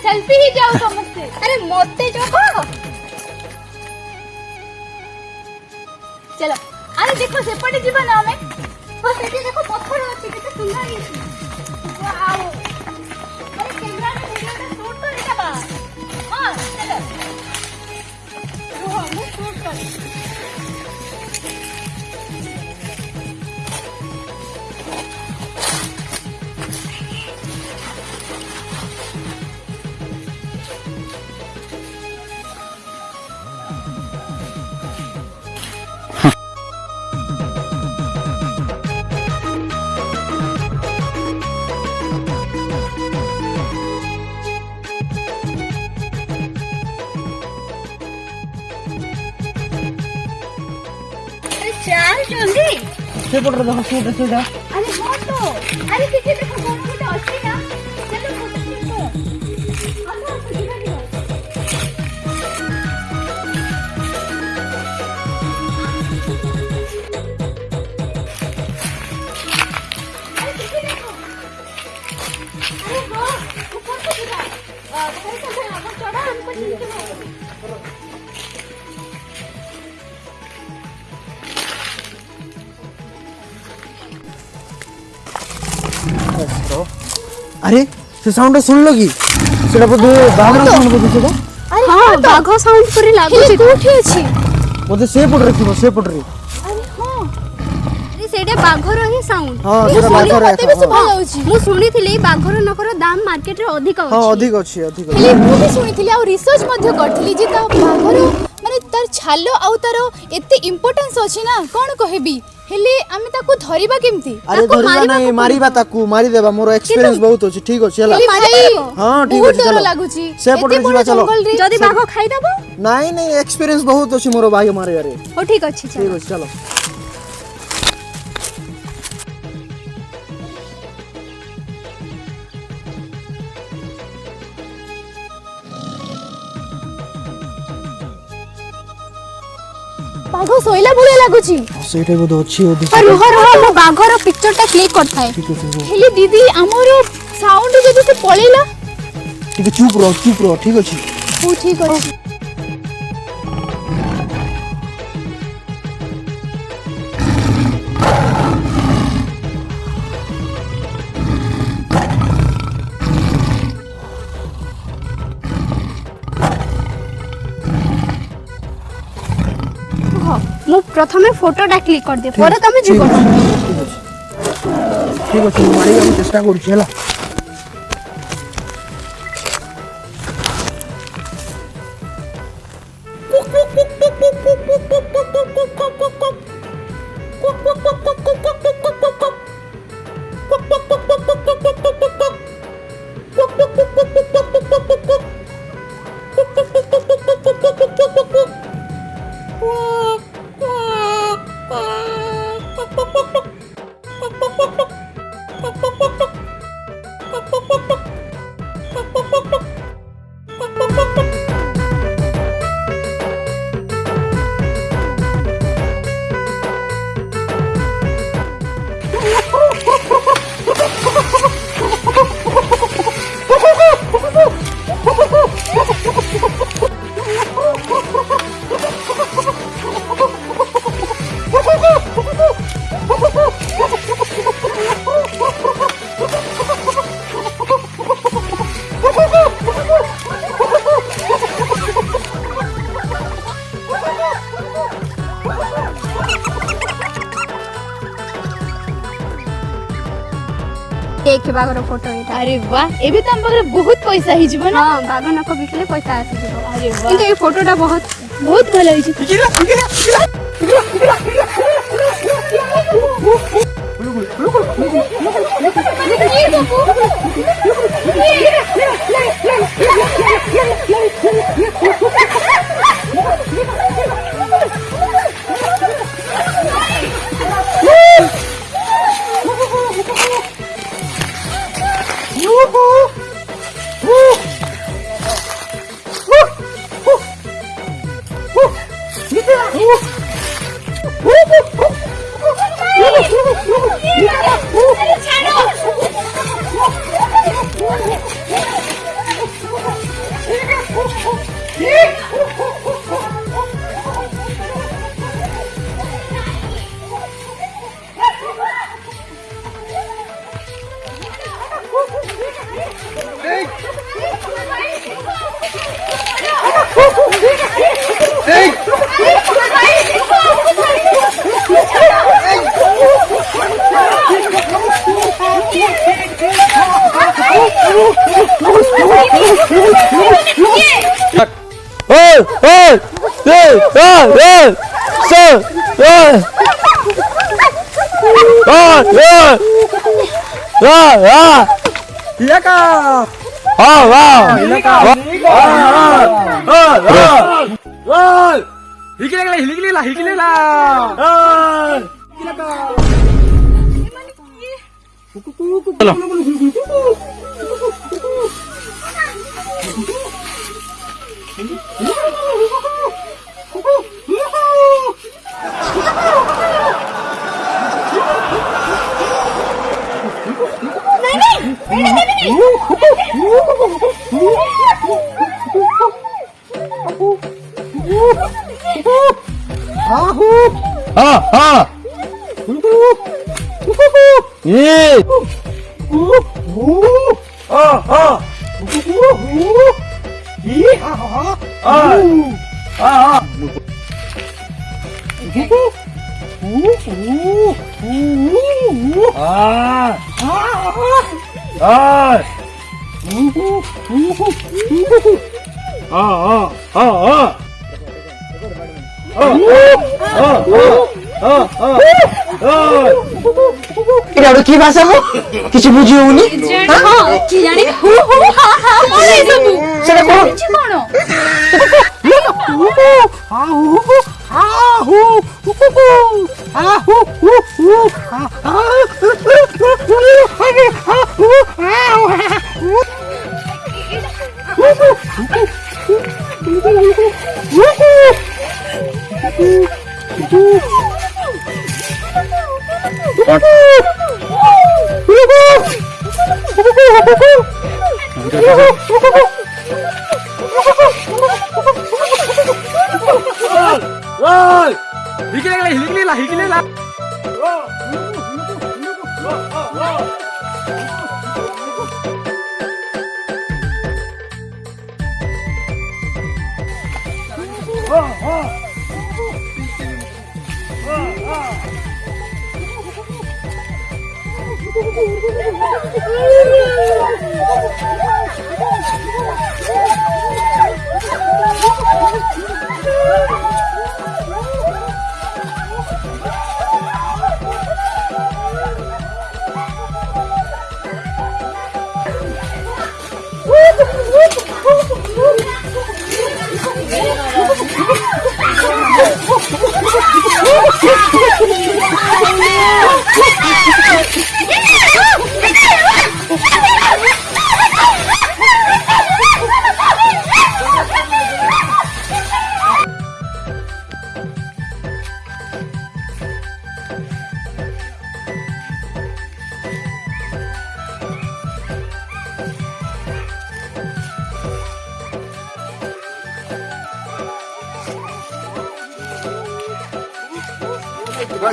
Selfie ही जाओ समझते। अरे मोते जो हो चलो अरे देखो सेपटे जीवन हमें तो सेठी देखो पत्थर अछि केते सुंदर हिची वाओ अरे कैमरा में वीडियो में शूट कर देबा हां चलो वो हम शूट कर चाल जल्दी से पड़ रहा है सीधा अरे फोटो अरे पीछे देखो कौन फोटो अच्छी ना चलो फोटो खींचो अच्छा सीधा दियो अरे पीछे देखो अरे वाह ऊपर से दिखा ऊपर से आगे चढ़ा हमको नीचे अरे से साउंड सुन लगी सेटा बोधे बाघ साउंड बोधे सेटा अरे हां बाघ साउंड परे लागो छी कोठी अछि बोधे से पड़ रखिबो से पड़ रे अरे हां अरे सेटा बाघर ही साउंड हां सेटा बाघर है मते भी सुभा जाउची मु सुनिथिली बाघर नकर दाम मार्केट रे अधिक अछि हां अधिक अछि अधिक हेले मु भी सुनिथिली आ रिसर्च मध्ये करथिली जे ता बाघर माने तार छालो आ तार एते इंपोर्टेंस अछि ना कोन कहबी हेले आमे ताको धरिबा केमती अरे धरिबा नहीं मारिबा ताको मारी देबा मोर एक्सपीरियंस बहुत अछि ठीक अछि हला हां ठीक अछि चलो लागुची से पड़ जीवा चलो जदी बाघ खाइ दबो नहीं नहीं एक्सपीरियंस बहुत अछि मोर भाई मारे यारे हो ठीक अछि ठीक अछि चलो बाघ सोइला भले लागुची सेटा बोध अछि ओदी अरे हर बाघर पिक्चर टा क्लिक करथाय ठीक अछि हेले दीदी हमरो साउंड जदी से पळेला ठीक चुप रहो ठीक अछि हो ठीक अछि मु प्रथमे फोटोटा क्लिक कर दे पर तमे जीव ठीक अछि मारिबा चेष्टा करू छी हला देख बागर फोटो एटा अरे वाह एबे त हम पाखरे बहुत पैसा ही जीवन हां बागर नको बिकले पैसा आसी जीव अरे वाह किंतु ए फोटोटा बहुत भलो होई छै की भाषा को किसी बुझी होनी हां की जानी हु हु हा हा बोले सब सेटा कोन छी कोन हा हु हा हु हा हु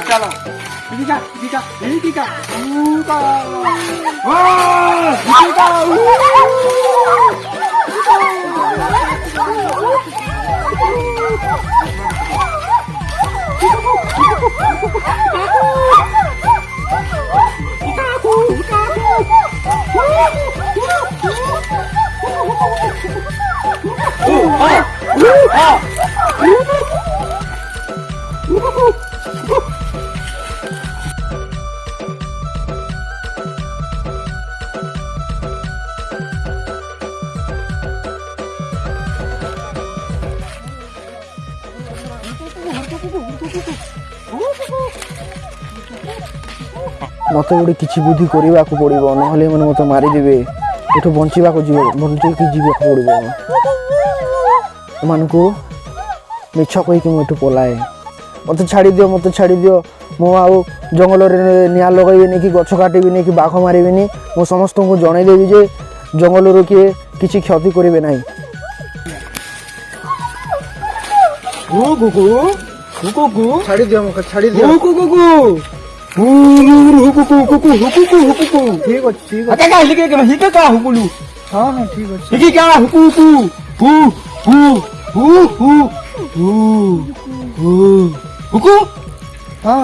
चलो 이기자 우가 와 이기자 মতো গোটে কিছু বুদ্ধি করিবাকু পড়িব নহলে মানে মতো মারিদেবে এঠু বঞ্চিবাকু বঞ্চিকি যাওয়াকু পড়িব এমানকু মিছ কইকি মু এঠু পলায়ে মতো ছাড়ি দিও মু আউ জঙ্গলরে নিয়া লগাইবিনি কি গছ কাটিবিনি কি বাঘ মারিবিনি মু সমস্তଙ୍କୁ জনাই দেবি যে জঙ্গলରୁ কিଏ କିଛି କ୍ଷତି କରିବେ ନାହିଁ ଛାଡ଼ି ଦିଅ মোক ଛାଡ଼ି ଦିଅ ଠିକ ଅଛି ହଁ ହଁ ଠିକ ଅଛି ହଁ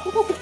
ଠିକ